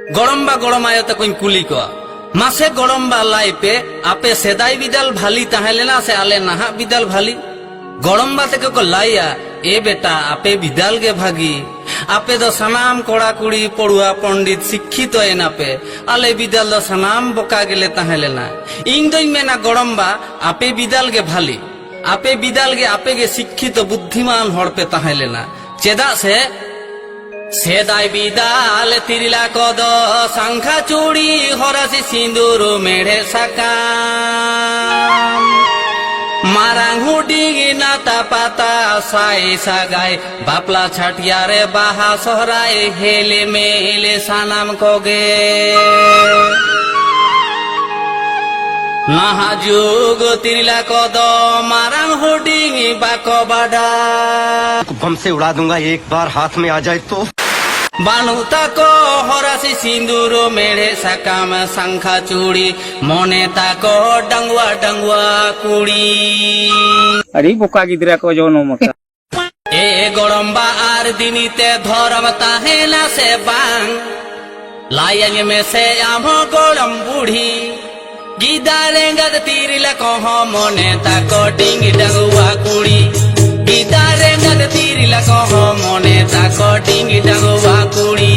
গরম্বা গরমায়তে কই কুলি ক মাসে গরম্বা লাইপে আপে সেদাই বিদাল ভালি তাহলে না সে আলে নাহা বিদাল ভালি গরম্বা থেকে কো লাইয়া এ বেটা আপে বিদাল গে ভাগি আপে তো সানাম কড়া কুড়ি পড়ুয়া পণ্ডিত শিক্ষিত এন আপে আলে বিদাল তো সানাম বোকা গেলে তাহলে না ইং দই মেনা গরম্বা আপে বিদাল গে ভালি আপে বিদাল গে আপে গে শিক্ষিত বুদ্ধিমান হড়পে তাহলে না চেদা সে সেদাই বিদাল তিরিলা কদ সংখ্যা চুড়ি হরাসি সিন্দুর মেঢ়ে সাকাম মারাং হুডিগি নাতা পাতা সাই সাগাই বাপলা ছাটিয়ারে বাহা সহরায় হেলে মেলে সানাম কগে নাহা যুগ তিরিলা কদ মারাং হুডিগি বাক বাডা बम से उड़ा दूंगा एक बार हाथ में आ जाए तो বানুতা কো হরাসি সিন্দুর মেঢ়ে সাকাম সংখ্যা চুড়ি মনে তাকো ডাঙ্গুয়া ডাঙ্গুয়া কুড়ি अरे बोका गिदरा को जो मका এ গরম্বা আর দিনিতে ধরম তাহেলা সে বাং লাইয়াং মে সে আম গরম বুড়ি গিদারে গদ তিরিলা কহ মনে তাকো ডিং ডাঙ্গুয়া কুড়ি গিদারে গদ তিরিলা কহ মনে তাকো ডিং ডাঙ্গুয়া কুড়ি